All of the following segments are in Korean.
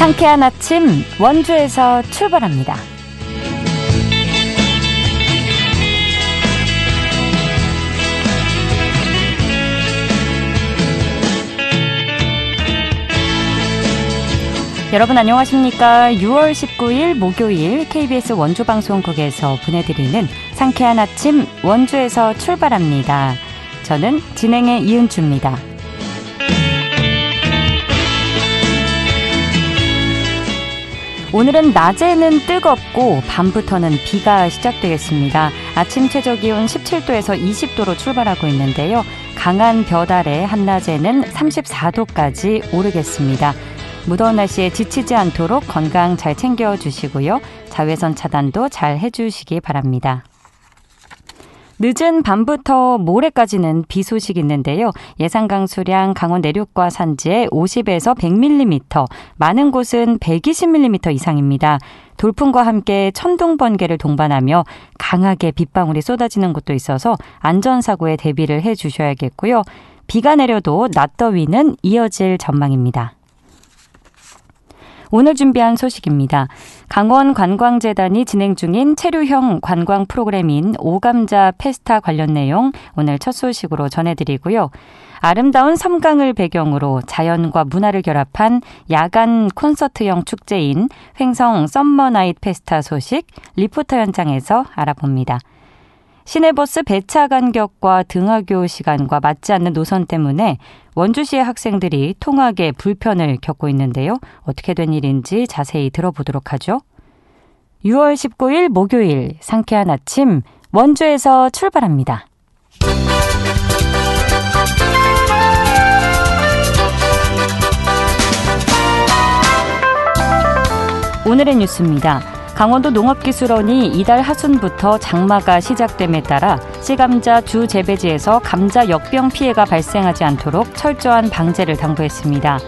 상쾌한 아침 원주에서 출발합니다. 여러분 안녕하십니까? 6월 19일 목요일 KBS 원주방송국에서 보내드리는 상쾌한 아침 원주에서 출발합니다. 저는 진행의 이은주입니다. 오늘은 낮에는 뜨겁고 밤부터는 비가 시작되겠습니다. 아침 최저기온 17도에서 20도로 출발하고 있는데요. 강한 볕 아래 한낮에는 34도까지 오르겠습니다. 무더운 날씨에 지치지 않도록 건강 잘 챙겨주시고요. 자외선 차단도 잘 해주시기 바랍니다. 늦은 밤부터 모레까지는 비 소식이 있는데요. 예상 강수량 강원 내륙과 산지에 50에서 100mm, 많은 곳은 120mm 이상입니다. 돌풍과 함께 천둥 번개를 동반하며 강하게 빗방울이 쏟아지는 곳도 있어서 안전사고에 대비를 해주셔야겠고요. 비가 내려도 낮더위는 이어질 전망입니다. 오늘 준비한 소식입니다. 강원관광재단이 진행 중인 체류형 관광 프로그램인 오감자 페스타 관련 내용 오늘 첫 소식으로 전해드리고요. 아름다운 섬강을 배경으로 자연과 문화를 결합한 야간 콘서트형 축제인 횡성 썸머나잇 페스타 소식 리포터 현장에서 알아봅니다. 시내버스 배차 간격과 등하교 시간과 맞지 않는 노선 때문에 원주시의 학생들이 통학에 불편을 겪고 있는데요. 어떻게 된 일인지 자세히 들어보도록 하죠. 6월 19일 목요일 상쾌한 아침 원주에서 출발합니다. 오늘의 뉴스입니다. 강원도 농업기술원이 이달 하순부터 장마가 시작됨에 따라 씨감자 주 재배지에서 감자 역병 피해가 발생하지 않도록 철저한 방제를 당부했습니다.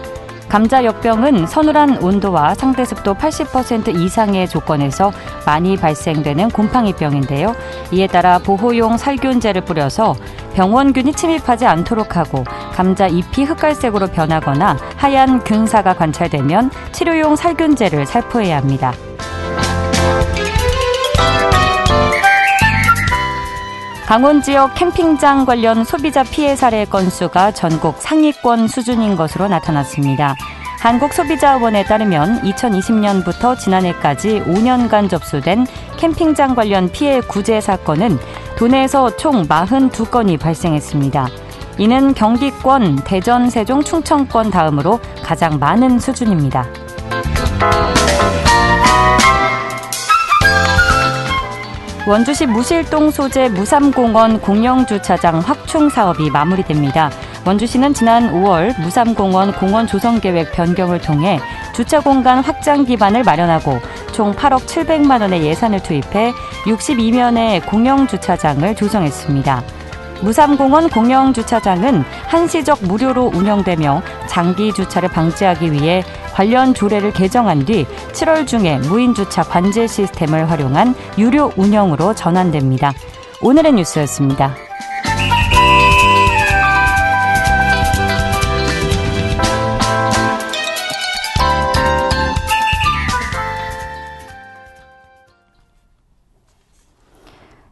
감자 역병은 서늘한 온도와 상대 습도 80% 이상의 조건에서 많이 발생되는 곰팡이병인데요. 이에 따라 보호용 살균제를 뿌려서 병원균이 침입하지 않도록 하고 감자 잎이 흑갈색으로 변하거나 하얀 균사가 관찰되면 치료용 살균제를 살포해야 합니다. 강원 지역 캠핑장 관련 소비자 피해 사례 건수가 전국 상위권 수준인 것으로 나타났습니다. 한국소비자원에 따르면 2020년부터 지난해까지 5년간 접수된 캠핑장 관련 피해 구제 사건은 도내에서 총 42건이 발생했습니다. 이는 경기권, 대전, 세종, 충청권 다음으로 가장 많은 수준입니다. 원주시 무실동 소재 무삼공원 공영주차장 확충 사업이 마무리됩니다. 원주시는 지난 5월 무삼공원 공원 조성계획 변경을 통해 주차공간 확장 기반을 마련하고 총 8억 700만 원의 예산을 투입해 62면의 공영주차장을 조성했습니다. 무삼공원 공영주차장은 한시적 무료로 운영되며 장기 주차를 방지하기 위해 관련 조례를 개정한 뒤 7월 중에 무인주차 관제 시스템을 활용한 유료 운영으로 전환됩니다. 오늘의 뉴스였습니다.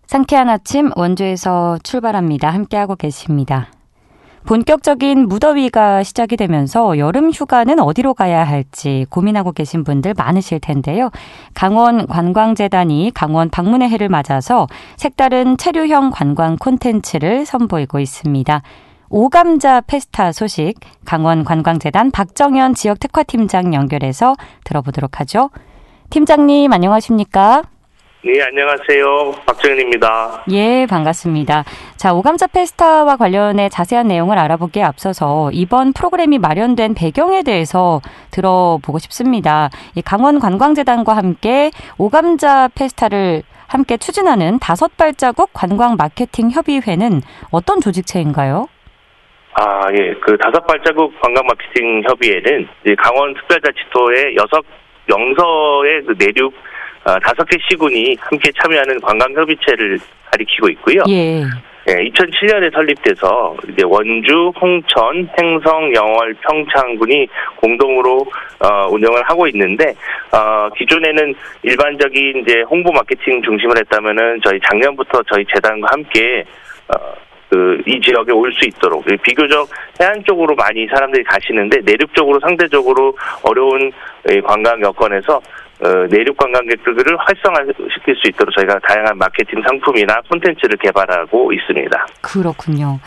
상쾌한 아침 원주에서 출발합니다. 함께하고 계십니다. 본격적인 무더위가 시작이 되면서 여름 휴가는 어디로 가야 할지 고민하고 계신 분들 많으실 텐데요. 강원관광재단이 강원 방문의 해를 맞아서 색다른 체류형 관광 콘텐츠를 선보이고 있습니다. 오감자 페스타 소식 강원관광재단 박정현 지역특화팀장 연결해서 들어보도록 하죠. 팀장님 안녕하십니까? 네, 안녕하세요. 박정현입니다. 예, 반갑습니다. 자, 오감자 페스타와 관련해 자세한 내용을 알아보기에 앞서서 이번 프로그램이 마련된 배경에 대해서 들어보고 싶습니다. 이 강원관광재단과 함께 오감자 페스타를 함께 추진하는 5발자국 관광마케팅협의회는 어떤 조직체인가요? 예. 그 5발자국 관광마케팅협의회는 강원특별자치도의 6명서의 그 내륙 5개 시군이 함께 참여하는 관광협의체를 가리키고 있고요. 예. 2007년에 설립돼서 이제 원주, 홍천, 행성, 영월, 평창군이 공동으로 운영을 하고 있는데 기존에는 일반적인 이제 홍보 마케팅 중심을 했다면은 저희 작년부터 저희 재단과 함께 이 지역에 올 수 있도록 비교적 해안 쪽으로 많이 사람들이 가시는데 내륙 쪽으로 상대적으로 어려운 관광 여건에서 내륙 관광객들을 활성화시킬 수 있도록 저희가 다양한 마케팅 상품이나 콘텐츠를 개발하고 있습니다. 그렇군요.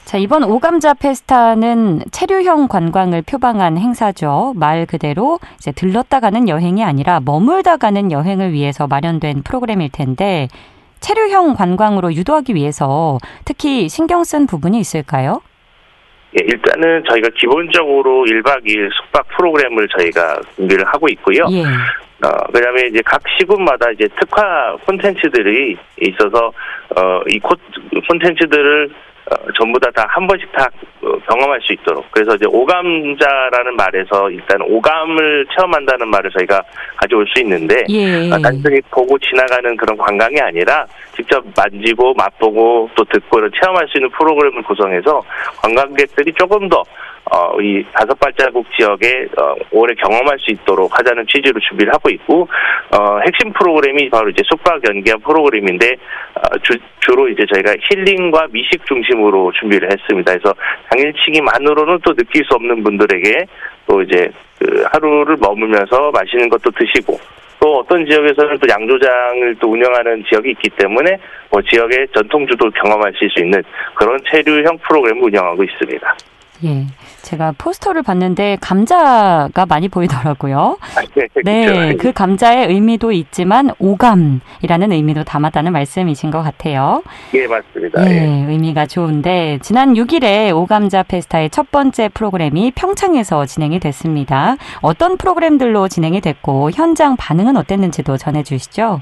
자, 이번 오감자 페스타는 체류형 관광을 표방한 행사죠. 말 그대로 이제 들렀다 가는 여행이 아니라 머물다 가는 여행을 위해서 마련된 프로그램일 텐데 체류형 관광으로 유도하기 위해서 특히 신경 쓴 부분이 있을까요? 일단은 저희가 기본적으로 1박 2일 숙박 프로그램을 저희가 준비를 하고 있고요. 예. 그다음에 이제 각 시군마다 이제 특화 콘텐츠들이 있어서 이 콘텐츠들을 전부 다 한 번씩 다 경험할 수 있도록. 그래서 이제 오감자라는 말에서 일단 오감을 체험한다는 말을 저희가 가져올 수 있는데 단순히 보고 지나가는 그런 관광이 아니라 직접 만지고 맛보고 또 듣고 이런 체험할 수 있는 프로그램을 구성해서 관광객들이 조금 더 이 5발자국 지역에 오래 경험할 수 있도록 하자는 취지로 준비를 하고 있고 핵심 프로그램이 바로 이제 숙박 연계한 프로그램인데 주로 이제 저희가 힐링과 미식 중심으로 준비를 했습니다. 그래서 당일치기만으로는 또 느낄 수 없는 분들에게 또 이제 하루를 머물면서 맛있는 것도 드시고 또 어떤 지역에서는 또 양조장을 또 운영하는 지역이 있기 때문에 지역의 전통주도 경험하실 수 있는 그런 체류형 프로그램을 운영하고 있습니다. 예, 제가 포스터를 봤는데 감자가 많이 보이더라고요. 네, 그 감자의 의미도 있지만 오감이라는 의미도 담았다는 말씀이신 것 같아요. 예, 맞습니다. 예, 의미가 좋은데 지난 6일에 오감자 페스타의 첫 번째 프로그램이 평창에서 진행이 됐습니다. 어떤 프로그램들로 진행이 됐고 현장 반응은 어땠는지도 전해주시죠.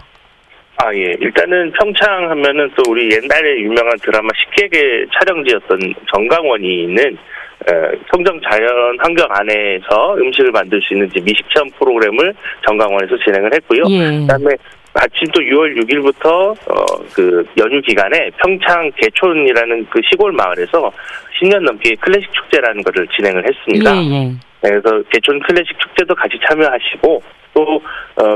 예. 일단은 평창 하면은 또 우리 옛날에 유명한 드라마 식객의 촬영지였던 정강원이 있는 청정 자연 환경 안에서 음식을 만들 수 있는 미식 체험 프로그램을 정강원에서 진행을 했고요. 그다음에 마침 또 6월 6일부터 그 연휴 기간에 평창 개촌이라는 그 시골 마을에서 10년 넘게 클래식 축제라는 것을 진행을 했습니다. 그래서 개촌 클래식 축제도 같이 참여하시고 또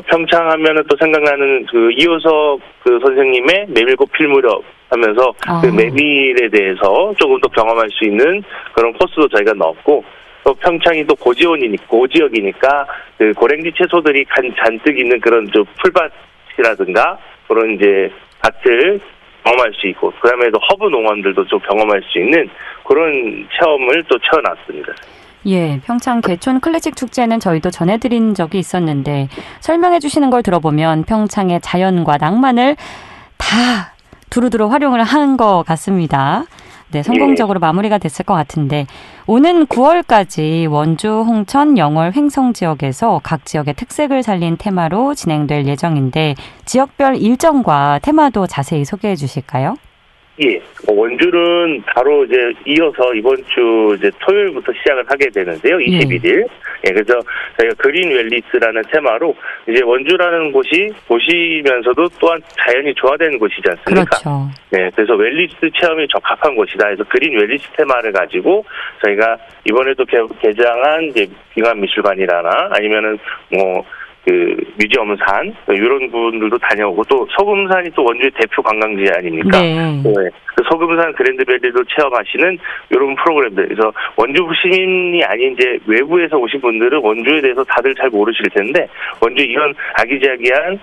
평창 하면은 또 생각나는 그 이효석 그 선생님의 메밀꽃 필 무렵 하면서 그 메밀에 대해서 조금 더 경험할 수 있는 그런 코스도 저희가 넣었고 또 평창이 또 고지역이니까 그 고랭지 채소들이 잔뜩 있는 그런 좀 풀밭이라든가 그런 이제 밭을 경험할 수 있고 그다음에 또 허브 농원들도 좀 경험할 수 있는 그런 체험을 또 채워놨습니다. 예, 평창 개촌 클래식 축제는 저희도 전해드린 적이 있었는데 설명해 주시는 걸 들어보면 평창의 자연과 낭만을 다 두루두루 활용을 한 것 같습니다. 네, 성공적으로 마무리가 됐을 것 같은데 오는 9월까지 원주, 홍천, 영월, 횡성 지역에서 각 지역의 특색을 살린 테마로 진행될 예정인데 지역별 일정과 테마도 자세히 소개해 주실까요? 예, 원주는 바로 이제 이어서 이번 주 이제 토요일부터 시작을 하게 되는데요. 21일. 예, 그래서 저희가 그린 웰리스라는 테마로 이제 원주라는 곳이 보시면서도 또한 자연이 조화되는 곳이지 않습니까? 그렇죠. 네, 그래서 웰리스 체험이 적합한 곳이다. 그래서 그린 웰리스 테마를 가지고 저희가 이번에도 개장한 이제 빙하미술관이라나 아니면은 그 뮤지엄산 이런 분들도 다녀오고 또 소금산이 또 원주의 대표 관광지 아닙니까? 네. 그 소금산 그랜드밸리도 체험하시는 이런 프로그램들. 그래서 원주 시민이 아닌 이제 외부에서 오신 분들은 원주에 대해서 다들 잘 모르실 텐데 원주 이런 아기자기한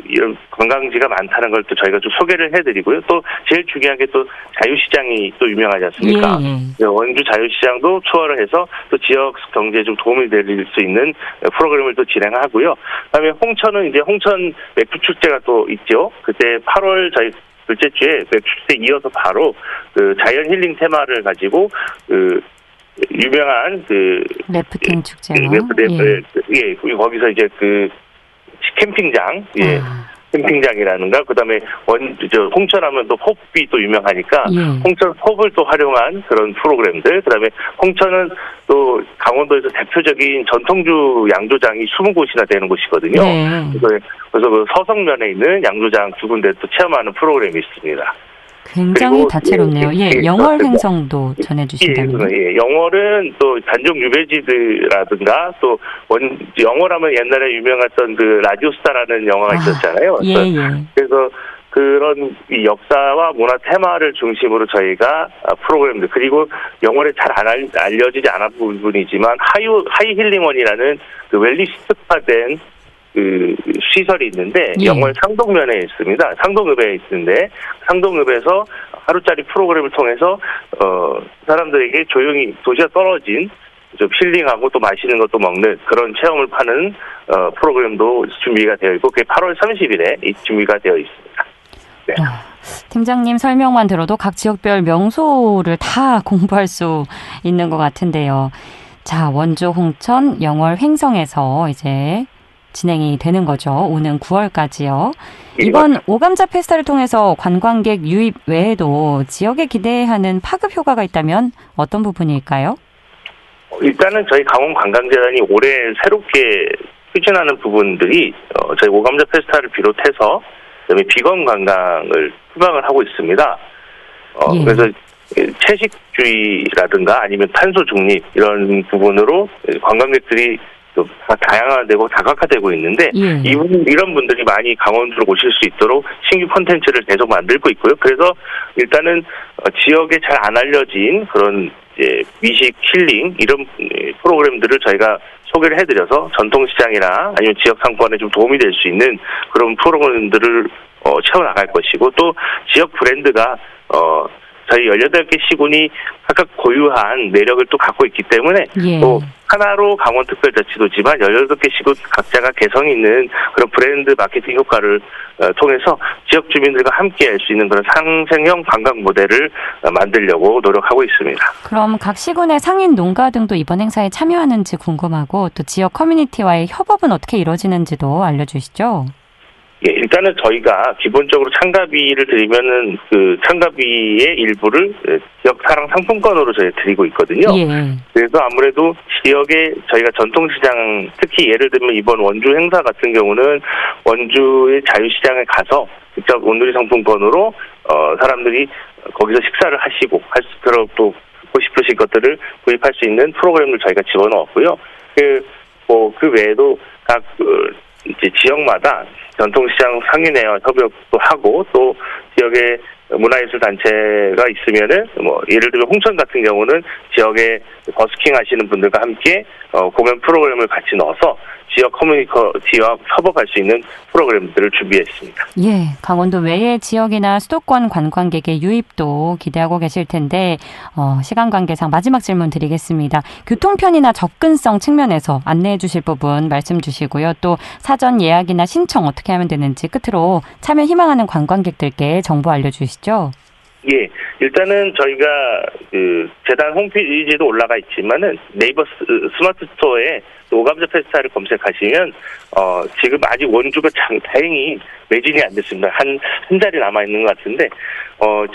이런 관광지가 많다는 걸 또 저희가 좀 소개를 해드리고요. 또 제일 중요한 게 또 자유시장이 또 유명하지 않습니까? 원주 자유시장도 투어를 해서 또 지역 경제에 좀 도움이 될 수 있는 프로그램을 또 진행하고요. 그다음에 홍천은 이제 홍천 맥주축제가 또 있죠. 그때 8월 저희 둘째 주에 맥주축제 이어서 바로 그 자연 힐링 테마를 가지고 그 유명한 그 래프팅 축제 거기서 이제 그 캠핑장 캠핑장이라는가 그다음에 홍천하면 또 홉이 또 유명하니까 홍천 홉을 또 활용한 그런 프로그램들 그다음에 홍천은 또 강원도에서 대표적인 전통주 양조장이 20곳이나 되는 곳이거든요. 그래서 그 서성면에 있는 양조장 두 군데 또 체험하는 프로그램이 있습니다. 굉장히 다채롭네요. 영월 횡성도 전해주신다면요? 영월은 또 단종 유배지드라든가 또 영월하면 옛날에 유명했던 그 라디오스타라는 영화가 있었잖아요. 그래서 그런 이 역사와 문화 테마를 중심으로 저희가 프로그램들, 그리고 영월에 잘 알려지지 않은 부분이지만 하이 힐링원이라는 그 웰리스 특화된 그 시설이 있는데 영월 상동면에 있습니다. 상동읍에 있는데 상동읍에서 하루짜리 프로그램을 통해서 사람들에게 조용히 도시가 떨어진 좀 힐링하고 또 맛있는 것도 먹는 그런 체험을 파는 프로그램도 준비가 되어 있고 그게 8월 30일에 준비가 되어 있습니다. 네. 팀장님 설명만 들어도 각 지역별 명소를 다 공부할 수 있는 것 같은데요. 자, 원주, 홍천, 영월, 횡성에서 이제 진행이 되는 거죠. 오는 9월까지요. 이번 오감자 페스타를 통해서 관광객 유입 외에도 지역에 기대하는 파급 효과가 있다면 어떤 부분일까요? 일단은 저희 강원관광재단이 올해 새롭게 추진하는 부분들이 저희 오감자 페스타를 비롯해서 그다음에 비건 관광을 휴방을 하고 있습니다. 그래서 채식주의라든가 아니면 탄소 중립 이런 부분으로 관광객들이 또 다양화되고 다각화되고 있는데 이런 분들이 많이 강원도로 오실 수 있도록 신규 콘텐츠를 계속 만들고 있고요. 그래서 일단은 지역에 잘 안 알려진 그런 이제 미식 힐링 이런 프로그램들을 저희가 소개를 해드려서 전통시장이나 아니면 지역 상권에 좀 도움이 될 수 있는 그런 프로그램들을 채워나갈 것이고 또 지역 브랜드가 저희 18개 시군이 각각 고유한 매력을 또 갖고 있기 때문에 또 하나로 강원특별자치도지만 18개 시군 각자가 개성 있는 그런 브랜드 마케팅 효과를 통해서 지역 주민들과 함께 할 수 있는 그런 상생형 관광 모델을 만들려고 노력하고 있습니다. 그럼 각 시군의 상인 농가 등도 이번 행사에 참여하는지 궁금하고 또 지역 커뮤니티와의 협업은 어떻게 이루어지는지도 알려주시죠. 일단은 저희가 기본적으로 참가비를 드리면은 그 참가비의 일부를 지역 사랑 상품권으로 저희 드리고 있거든요. 그래서 아무래도 지역에 저희가 전통시장 특히 예를 들면 이번 원주 행사 같은 경우는 원주의 자유시장에 가서 직접 온누리 상품권으로 사람들이 거기서 식사를 하시고 그런 또 갖고 싶으신 것들을 구입할 수 있는 프로그램을 저희가 집어넣었고요. 그 외에도 각 이제 지역마다 전통시장 상인회와 협업도 하고 또 지역에 문화예술 단체가 있으면은 예를 들면 홍천 같은 경우는 지역에 버스킹 하시는 분들과 함께 공연 프로그램을 같이 넣어서 지역 커뮤니티와 협업할 수 있는 프로그램들을 준비했습니다. 강원도 외의 지역이나 수도권 관광객의 유입도 기대하고 계실 텐데 시간 관계상 마지막 질문 드리겠습니다. 교통편이나 접근성 측면에서 안내해 주실 부분 말씀 주시고요. 또 사전 예약이나 신청 어떻게 하면 되는지 끝으로 참여 희망하는 관광객들께 정보 알려주시죠. 일단은 저희가 그 재단 홈페이지에도 올라가 있지만은 네이버 스마트 스토어에 오감자 페스타를 검색하시면 지금 아직 원주가 다행히 매진이 안 됐습니다. 한 자리 남아 있는 것 같은데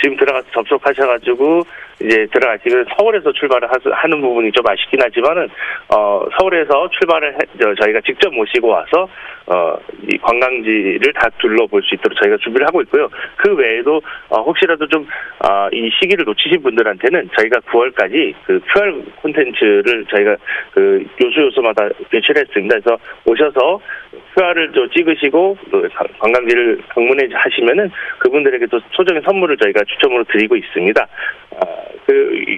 지금 들어가서 접속하셔가지고 이제 들어가시면 서울에서 출발을 하는 부분이 좀 아쉽긴 하지만은 서울에서 출발을 저희가 직접 모시고 와서 이 관광지를 다 둘러볼 수 있도록 저희가 준비를 하고 있고요. 그 외에도 혹시라도 좀 이 시기를 놓치신 분들한테는 저희가 9월까지 그 QR 콘텐츠를 저희가 그 요소마다 배출했습니다. 그래서 오셔서 QR을 찍으시고 관광지를 방문해 하시면은 그분들에게 또 소정의 선물을 저희가 추첨으로 드리고 있습니다.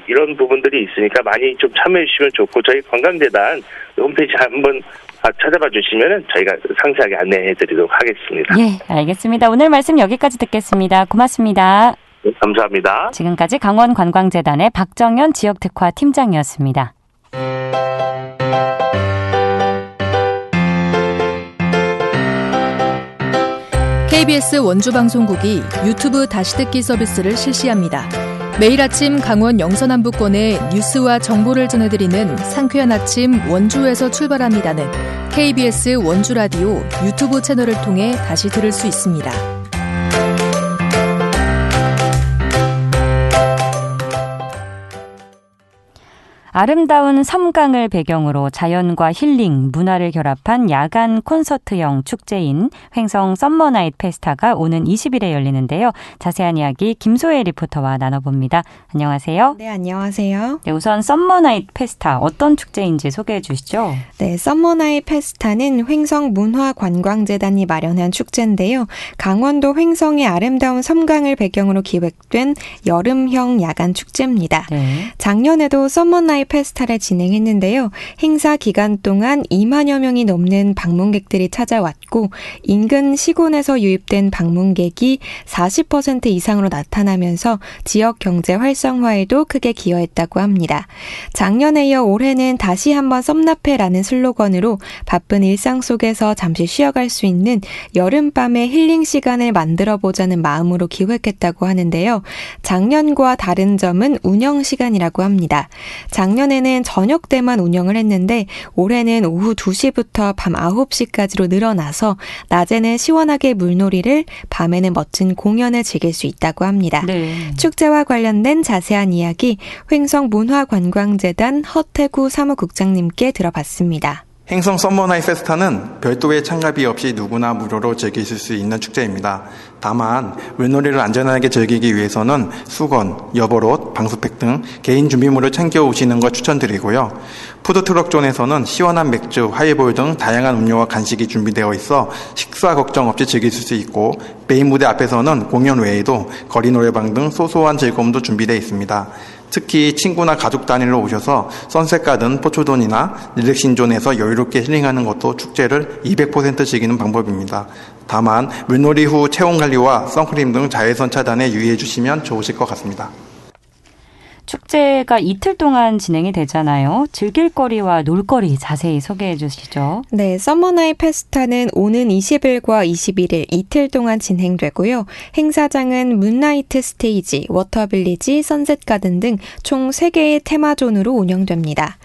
이런 부분들이 있으니까 많이 좀 참여해 주시면 좋고 저희 관광재단 홈페이지 한번 찾아봐 주시면은 저희가 상세하게 안내해 드리도록 하겠습니다. 알겠습니다. 오늘 말씀 여기까지 듣겠습니다. 고맙습니다. 감사합니다. 지금까지 강원관광재단의 박정현 지역특화 팀장이었습니다. KBS 원주방송국이 유튜브 다시 듣기 서비스를 실시합니다. 매일 아침 강원 영서남부권의 뉴스와 정보를 전해드리는 상쾌한 아침 원주에서 출발합니다는 KBS 원주라디오 유튜브 채널을 통해 다시 들을 수 있습니다. 아름다운 섬강을 배경으로 자연과 힐링, 문화를 결합한 야간 콘서트형 축제인 횡성 썸머나잇 페스타가 오는 20일에 열리는데요. 자세한 이야기 김소혜 리포터와 나눠봅니다. 안녕하세요. 네, 안녕하세요. 네, 우선 썸머나잇 페스타 어떤 축제인지 소개해 주시죠. 네, 썸머나잇 페스타는 횡성문화관광재단이 마련한 축제인데요. 강원도 횡성의 아름다운 섬강을 배경으로 기획된 여름형 야간 축제입니다. 네. 작년에도 썸머나잇 페스타를 진행했는데요. 행사 기간 동안 2만여 명이 넘는 방문객들이 찾아왔고 인근 시군에서 유입된 방문객이 40% 이상으로 나타나면서 지역 경제 활성화에도 크게 기여했다고 합니다. 작년에 이어 올해는 다시 한번 썸나페라는 슬로건으로 바쁜 일상 속에서 잠시 쉬어갈 수 있는 여름밤의 힐링 시간을 만들어보자는 마음으로 기획했다고 하는데요. 작년과 다른 점은 운영 시간이라고 합니다. 작년에는 저녁 때만 운영을 했는데 올해는 오후 2시부터 밤 9시까지로 늘어나서 낮에는 시원하게 물놀이를, 밤에는 멋진 공연을 즐길 수 있다고 합니다. 네. 축제와 관련된 자세한 이야기 횡성문화관광재단 허태구 사무국장님께 들어봤습니다. 횡성 썸머나잇 페스타는 별도의 참가비 없이 누구나 무료로 즐기실 수 있는 축제입니다. 다만 물놀이를 안전하게 즐기기 위해서는 수건, 여벌옷, 방수팩 등 개인 준비물을 챙겨 오시는 걸 추천드리고요. 푸드트럭 존에서는 시원한 맥주, 하이볼 등 다양한 음료와 간식이 준비되어 있어 식사 걱정 없이 즐기실 수 있고 메인 무대 앞에서는 공연 외에도 거리 노래방 등 소소한 즐거움도 준비되어 있습니다. 특히 친구나 가족 단위로 오셔서 선셋가든, 포초돈이나 릴렉싱존에서 여유롭게 힐링하는 것도 축제를 200% 즐기는 방법입니다. 다만 물놀이 후 체온 관리와 선크림 등 자외선 차단에 유의해 주시면 좋으실 것 같습니다. 축제가 이틀 동안 진행이 되잖아요. 즐길 거리와 놀거리 자세히 소개해 주시죠. 네, 썸머나잇 페스타는 오는 20일과 21일 이틀 동안 진행되고요. 행사장은 문나이트 스테이지, 워터빌리지, 선셋가든 등 총 3개의 테마존으로 운영됩니다.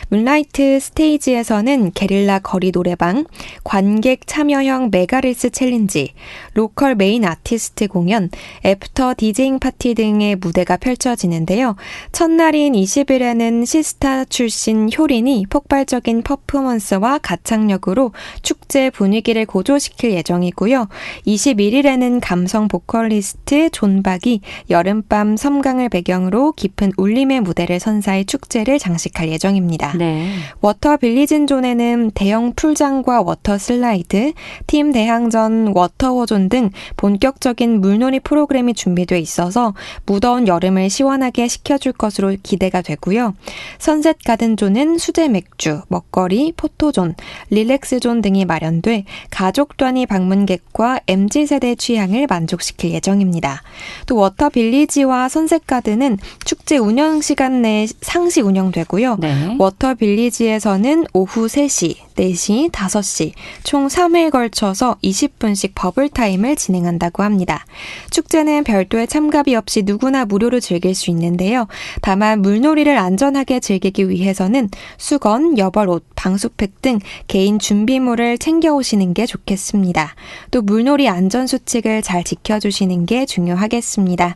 문나이트 스테이지에서는 게릴라 거리 노래방, 관객 참여형 메가릴스 챌린지, 로컬 메인 아티스트 공연, 애프터 디제잉 파티 등의 무대가 펼쳐지는데요. 첫날인 20일에는 시스타 출신 효린이 폭발적인 퍼포먼스와 가창력으로 축제 분위기를 고조시킬 예정이고요. 21일에는 감성 보컬리스트 존박이 여름밤 섬강을 배경으로 깊은 울림의 무대를 선사해 축제를 장식할 예정입니다. 네. 워터 빌리진존에는 대형 풀장과 워터 슬라이드, 팀 대항전 워터워존 등 본격적인 물놀이 프로그램이 준비되어 있어서 무더운 여름을 시원하게 식혀줄 것으로 기대가 되고요. 선셋 가든존은 수제 맥주, 먹거리, 포토존, 릴렉스존 등이 마련돼 가족 단위 방문객과 MZ세대 취향을 만족시킬 예정입니다. 또 워터 빌리지와 선셋 가든은 축제 운영 시간 내 상시 운영되고요. 네. 워터 빌리지에서는 오후 3시, 4시, 5시 총 3회에 걸쳐서 20분씩 버블타임을 진행한다고 합니다. 축제는 별도의 참가비 없이 누구나 무료로 즐길 수 있는데요. 다만 물놀이를 안전하게 즐기기 위해서는 수건, 여벌옷, 방수팩 등 개인 준비물을 챙겨오시는 게 좋겠습니다. 또 물놀이 안전수칙을 잘 지켜주시는 게 중요하겠습니다.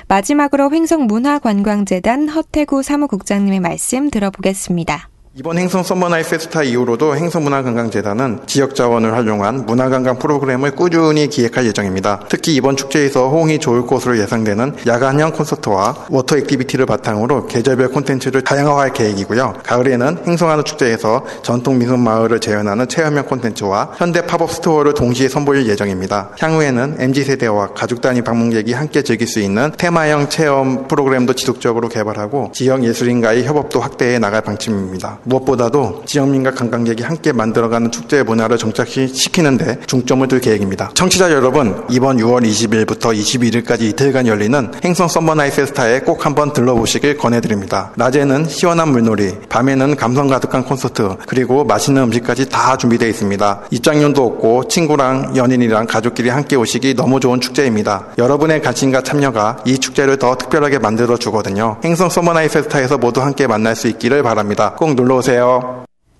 마지막으로 횡성문화관광재단 허태구 사무국장님의 말씀 들어보겠습니다. 이번 횡성 썸머나잇 페스타 이후로도 횡성문화관광재단은 지역 자원을 활용한 문화관광 프로그램을 꾸준히 기획할 예정입니다. 특히 이번 축제에서 호응이 좋을 것으로 예상되는 야간형 콘서트와 워터 액티비티를 바탕으로 계절별 콘텐츠를 다양화할 계획이고요. 가을에는 횡성한우 축제에서 전통 민속 마을을 재현하는 체험형 콘텐츠와 현대 팝업 스토어를 동시에 선보일 예정입니다. 향후에는 MZ세대와 가족 단위 방문객이 함께 즐길 수 있는 테마형 체험 프로그램도 지속적으로 개발하고 지역 예술인과의 협업도 확대해 나갈 방침입니다. 무엇보다도 지역민과 관광객이 함께 만들어가는 축제 문화를 정착시키는 데 중점을 둘 계획입니다. 청취자 여러분, 이번 6월 20일부터 21일까지 이틀간 열리는 횡성 썸머나잇 페스타에 꼭 한번 들러보시길 권해드립니다. 낮에는 시원한 물놀이, 밤에는 감성 가득한 콘서트, 그리고 맛있는 음식까지 다 준비되어 있습니다. 입장료도 없고 친구랑 연인이랑 가족끼리 함께 오시기 너무 좋은 축제입니다. 여러분의 관심과 참여가 이 축제를 더 특별하게 만들어주거든요. 횡성 썸머나잇 페스타에서 모두 함께 만날 수 있기를 바랍니다. 꼭 놀러오세요.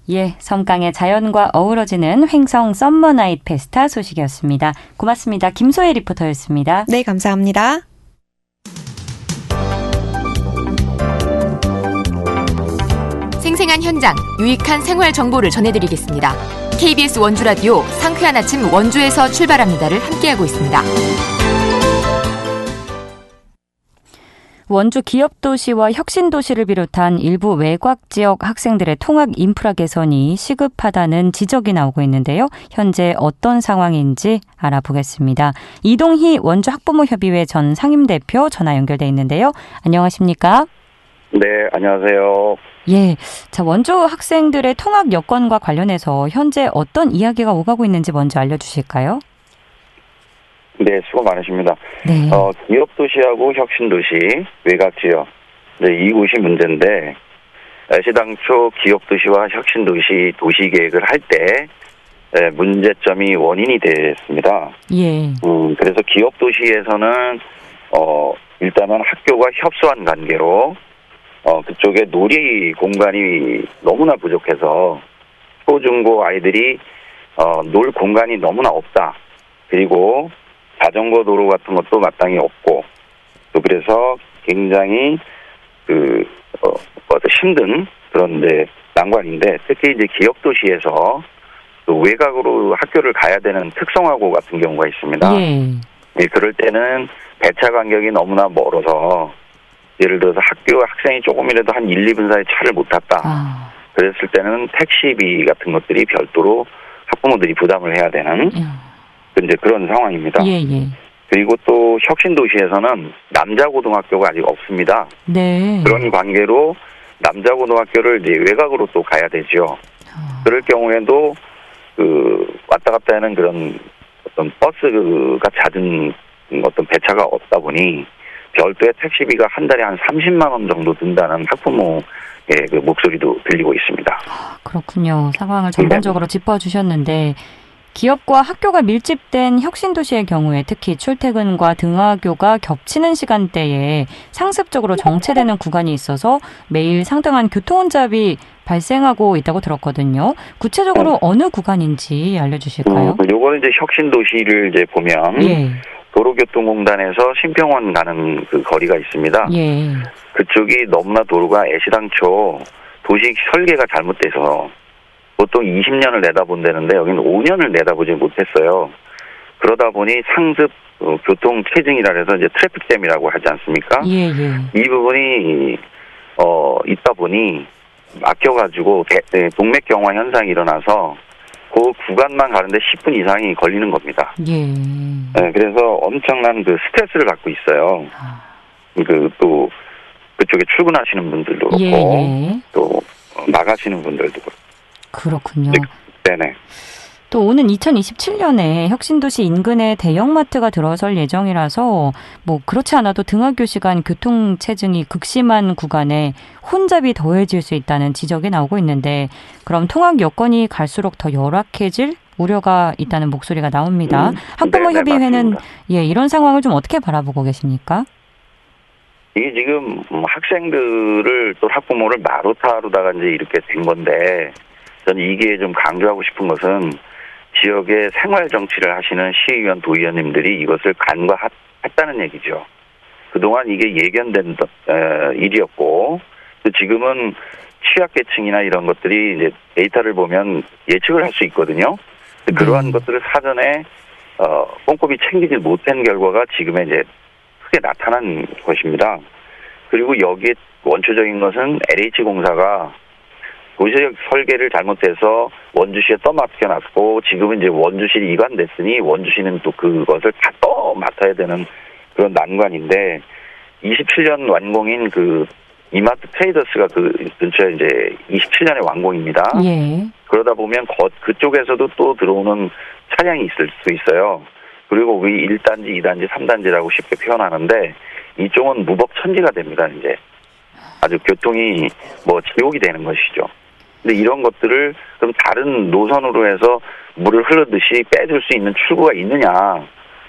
예, 섬강의 자연과 어우러지는 횡성 썸머나잇 페스타 소식이었습니다. 고맙습니다. 김소혜 리포터였습니다. 네, 감사합니다. 생생한 현장, 유익한 생활 정보를 전해드리겠습니다. KBS 원주라디오 상쾌한 아침 원주에서 출발합니다를 함께하고 있습니다. 원주 기업도시와 혁신도시를 비롯한 일부 외곽 지역 학생들의 통학 인프라 개선이 시급하다는 지적이 나오고 있는데요. 현재 어떤 상황인지 알아보겠습니다. 이동희 원주 학부모협의회 전 상임대표 전화 연결돼 있는데요. 안녕하십니까? 네, 안녕하세요. 예, 자 원주 학생들의 통학 여건과 관련해서 현재 어떤 이야기가 오가고 있는지 먼저 알려주실까요? 네, 수고 많으십니다. 네. 기업도시하고 혁신도시, 외곽지역, 이곳이 문제인데 시당초 기업도시와 혁신도시 도시계획을 할 때 문제점이 원인이 됐습니다. 예. 그래서 기업도시에서는 일단은 학교가 협소한 관계로 그쪽에 놀이 공간이 너무나 부족해서 초중고 아이들이 놀 공간이 너무나 없다. 그리고 자전거 도로 같은 것도 마땅히 없고 또 그래서 굉장히 힘든 그런 난관인데 특히 이제 기업 도시에서 또 외곽으로 학교를 가야 되는 특성화고 같은 경우가 있습니다. 예, 그럴 때는 배차 간격이 너무나 멀어서 예를 들어서 학교 학생이 조금이라도 한 1, 2분 사이 차를 못 탔다. 그랬을 때는 택시비 같은 것들이 별도로 학부모들이 부담을 해야 되는 이제 그런 상황입니다. 예. 그리고 또 혁신도시에서는 남자고등학교가 아직 없습니다. 네. 그런 관계로 남자고등학교를 이제 외곽으로 또 가야 되죠. 그럴 경우에도 왔다 갔다 하는 그런 어떤 버스가 잦은 어떤 배차가 없다 보니 별도의 택시비가 한 달에 한 30만 원 정도 든다는 학부모의 그 목소리도 들리고 있습니다. 그렇군요. 상황을 전반적으로 짚어주셨는데 기업과 학교가 밀집된 혁신도시의 경우에 특히 출퇴근과 등하교가 겹치는 시간대에 상습적으로 정체되는 구간이 있어서 매일 상당한 교통혼잡이 발생하고 있다고 들었거든요. 구체적으로 어느 구간인지 알려주실까요? 요거는 이제 혁신도시를 이제 보면 도로교통공단에서 신평원 가는 그 거리가 있습니다. 예. 그쪽이 너무나 도로가 애시당초 도시 설계가 잘못돼서 보통 20년을 내다본다는데 여기는 5년을 내다보지 못했어요. 그러다 보니 상습 교통 체증이라 해서 이제 트래픽잼이라고 하지 않습니까? 예. 이 부분이 있다 보니 막혀가지고 동맥경화 현상이 일어나서 그 구간만 가는데 10분 이상이 걸리는 겁니다. 예. 네, 그래서 엄청난 그 스트레스를 받고 있어요. 또 그쪽에 출근하시는 분들도 그렇고 또 나가시는 분들도 그렇고. 그렇군요. 네네. 또 오는 2027년에 혁신도시 인근에 대형마트가 들어설 예정이라서 그렇지 않아도 등하교 시간 교통체증이 극심한 구간에 혼잡이 더해질 수 있다는 지적이 나오고 있는데 그럼 통학 여건이 갈수록 더 열악해질 우려가 있다는 목소리가 나옵니다. 학부모협의회는 이런 상황을 좀 어떻게 바라보고 계십니까? 이게 지금 학생들을 또 학부모를 마루타루다가 이제 이렇게 된 건데 저는 이게 좀 강조하고 싶은 것은 지역의 생활 정치를 하시는 시의원, 도의원님들이 이것을 간과했다는 얘기죠. 그동안 이게 예견된 일이었고 지금은 취약계층이나 이런 것들이 이제 데이터를 보면 예측을 할 수 있거든요. 그러한 것들을 사전에 꼼꼼히 챙기지 못한 결과가 지금의 이제 크게 나타난 것입니다. 그리고 여기에 원초적인 것은 LH공사가 도시적 설계를 잘못해서 원주시에 떠맡겨놨고 지금은 이제 원주시를 이관됐으니 원주시는 또 그것을 다 맡아야 되는 그런 난관인데 27년 완공인 그 이마트 트레이더스가 그 근처에 이제 27년에 완공입니다. 그러다 보면 그쪽에서도 또 들어오는 차량이 있을 수 있어요. 그리고 우리 1단지, 2단지, 3단지라고 쉽게 표현하는데 이쪽은 무법천지가 됩니다. 이제 아주 교통이 지옥이 되는 것이죠. 근데 이런 것들을 좀 다른 노선으로 해서 물을 흐르듯이 빼줄 수 있는 출구가 있느냐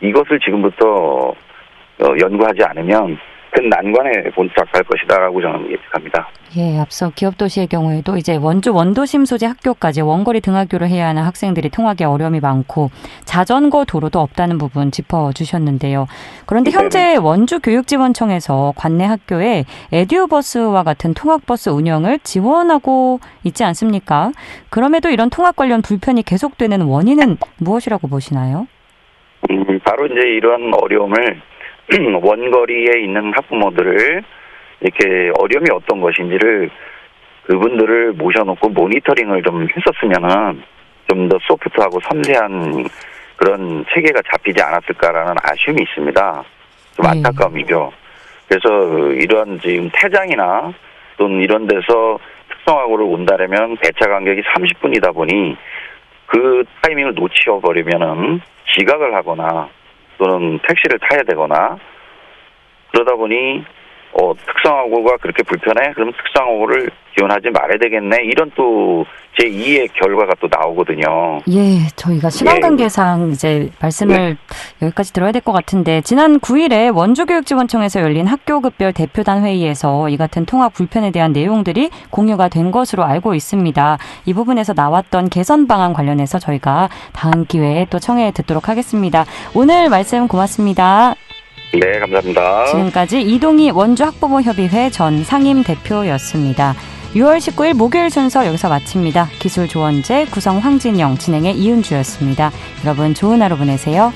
이것을 지금부터 연구하지 않으면 큰 난관에 봉착할 것이다라고 저는 예측합니다. 예, 앞서 기업도시의 경우에도 이제 원도심 소재 학교까지 원거리 등하교를 해야 하는 학생들이 통학에 어려움이 많고 자전거 도로도 없다는 부분 짚어주셨는데요. 그런데 현재 원주교육지원청에서 관내 학교에 에듀버스와 같은 통학버스 운영을 지원하고 있지 않습니까? 그럼에도 이런 통학 관련 불편이 계속되는 원인은 무엇이라고 보시나요? 바로 이제 이런 어려움을 원거리에 있는 학부모들을 이렇게 어려움이 어떤 것인지를 그분들을 모셔놓고 모니터링을 좀 했었으면은 좀 더 소프트하고 섬세한 그런 체계가 잡히지 않았을까라는 아쉬움이 있습니다. 좀 안타까움이죠. 그래서 이런 지금 태장이나 또는 이런 데서 특성화고를 온다면 배차 간격이 30분이다 보니 그 타이밍을 놓치어버리면은 지각을 하거나 또는 택시를 타야 되거나 그러다 보니 특성화고가 그렇게 불편해? 그럼 특성화고를 지원하지 말아야 되겠네? 이런 또 제2의 결과가 또 나오거든요. 예, 저희가 시간 관계상 이제 말씀을 여기까지 들어야 될 것 같은데 지난 9일에 원주교육지원청에서 열린 학교급별 대표단 회의에서 이 같은 통학 불편에 대한 내용들이 공유가 된 것으로 알고 있습니다. 이 부분에서 나왔던 개선 방안 관련해서 저희가 다음 기회에 또 청해 듣도록 하겠습니다. 오늘 말씀 고맙습니다. 네, 감사합니다. 지금까지 이동희 원주학부모협의회 전 상임대표였습니다. 6월 19일 목요일 순서 여기서 마칩니다. 기술 조원재, 구성 황진영, 진행의 이은주였습니다. 여러분 좋은 하루 보내세요.